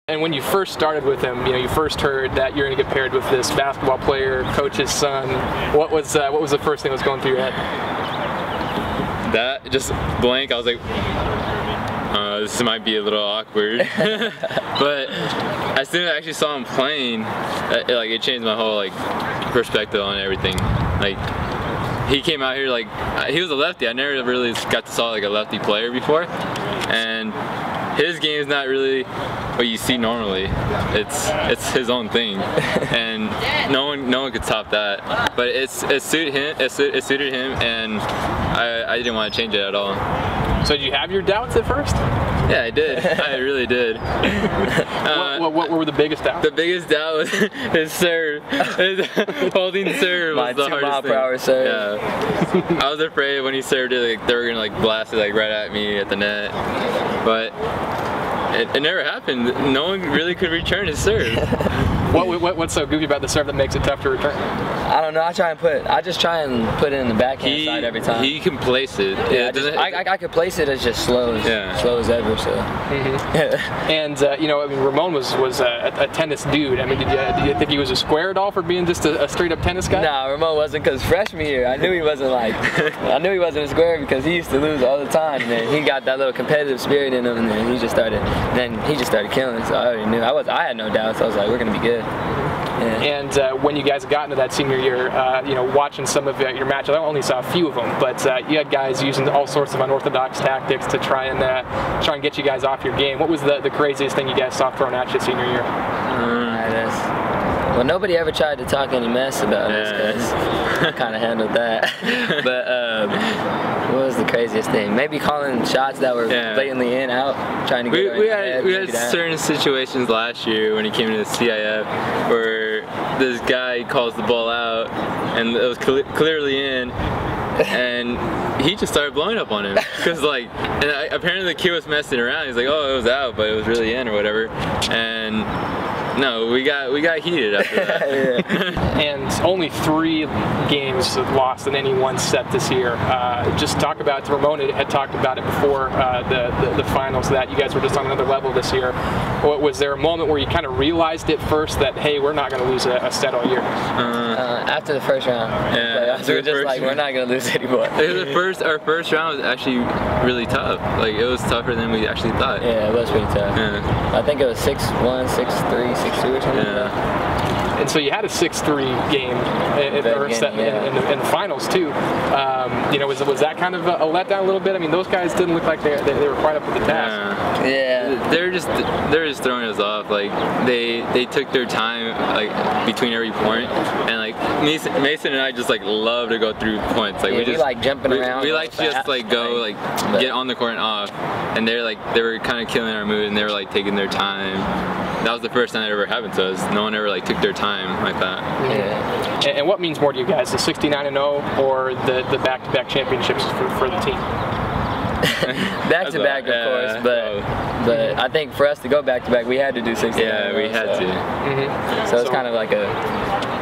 And when you first started with him, you first heard that you're going to get paired with this basketball player, coach's son. What was the first thing that was going through your head? That, just blank. I was like, this might be a little awkward. But as soon as I actually saw him playing, it changed my whole perspective on everything. He came out here he was a lefty. I never really got to saw a lefty player before, and his game is not really what you see normally. It's his own thing, and no one could top that. But it suited him. It suited him, and I didn't want to change it at all. So did you have your doubts at first? Yeah, I did. I really did. What were the biggest doubts? The biggest doubt was his serve. His holding serve was the hardest thing. 2-mile-per-hour serve. Yeah. I was afraid when he served it, they were gonna blast it right at me at the net, but it never happened. No one really could return his serve. What's so goofy about the serve that makes it tough to return? I don't know. I just try and put it in the backhand side every time. He can place it. Yeah, I could place it as just slow as ever. So. And Ramon was a tennis dude. I mean, did you think he was a square at all for being just a straight up tennis guy? Nah, Ramon wasn't, because freshman year I knew he wasn't I knew he wasn't a square because he used to lose all the time. And then he got that little competitive spirit in him, and then he just started killing. So I already knew. I had no doubts. I was like, we're gonna be good. Yeah. And when you guys got into that senior year, watching some of your matches, I only saw a few of them, but you had guys using all sorts of unorthodox tactics to try and get you guys off your game. What was the craziest thing you guys saw thrown at you senior year? Well, nobody ever tried to talk any mess about us, because I kind of handled that. But what was the craziest thing? Maybe calling shots that were blatantly in, out, trying to get we had certain situations last year when he came to the CIF where this guy calls the ball out and it was clearly in, and he just started blowing up on him because apparently the kid was messing around. He's like, oh, it was out, but it was really in or whatever, and no, we got heated after that. And only 3 games lost in any one set this year. Just talk about, Ramon had talked about it before the finals, that you guys were just on another level this year. Was there a moment where you kind of realized at first that, hey, we're not going to lose a set all year? After the first round. Yeah. We were just we're not going to lose anymore. Our first round was actually really tough. It was tougher than we actually thought. Yeah, it was pretty tough. Yeah. I think it was 6-1, 6-3, 6-2 or something like that. And so you had a 6-3 game in the finals too. Was that kind of a letdown a little bit? I mean, those guys didn't look like they were quite up to the task. Yeah. They're just throwing us off. They took their time between every point, and Mason and I just love to go through points. We like jumping around. We like to just go get on the court and off, and they were kind of killing our mood, and they were taking their time. That was the first time that ever happened to us. No one ever took their time like that. Yeah. And what means more to you guys, the 69-0 or the back-to-back championships for the team? Back-to-back, of course, but I think for us to go back-to-back, we had to do 69. Yeah, we had to. So it's kind of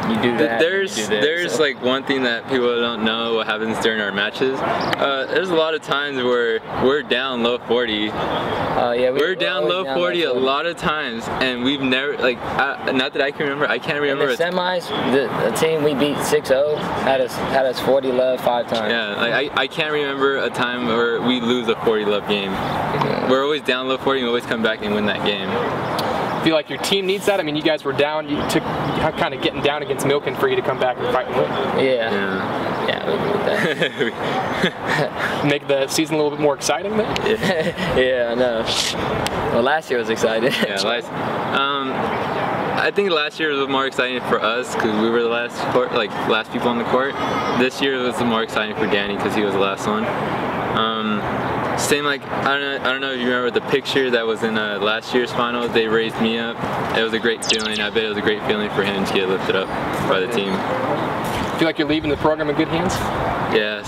you do that. There's one thing that people don't know what happens during our matches. There's a lot of times where we're down low 40. We're down low 40 a lot of times, and we've never not that I can remember. I can't remember. In the semis, the team we beat 6-0 had us 40 love 5 times. Yeah, I can't remember a time where we lose a 40 love game. We're always down low 40 and we always come back and win that game. Feel like your team needs that? I mean, you guys were down. You took kind of getting down against Milken for you to come back and fight and win. Yeah, we did that. Make the season a little bit more exciting then? Yeah, I know. Well, last year was exciting. Yeah, I think last year was more exciting for us because we were the last people on the court. This year was more exciting for Danny because he was the last one. Same I don't know if you remember the picture that was in last year's finals. They raised me up. It was a great feeling. I bet it was a great feeling for him to get lifted up by the team. Feel like you're leaving the program in good hands? Yes.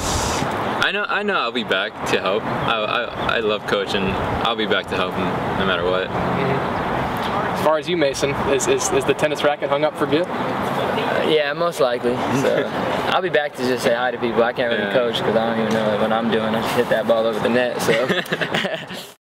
I know I'll be back to help. I love coaching. I'll be back to help him no matter what. As far as you, Mason, is the tennis racket hung up for good? Yeah, most likely. So I'll be back to just say hi to people. I can't really coach because I don't even know what I'm doing. I just hit that ball over the net. So.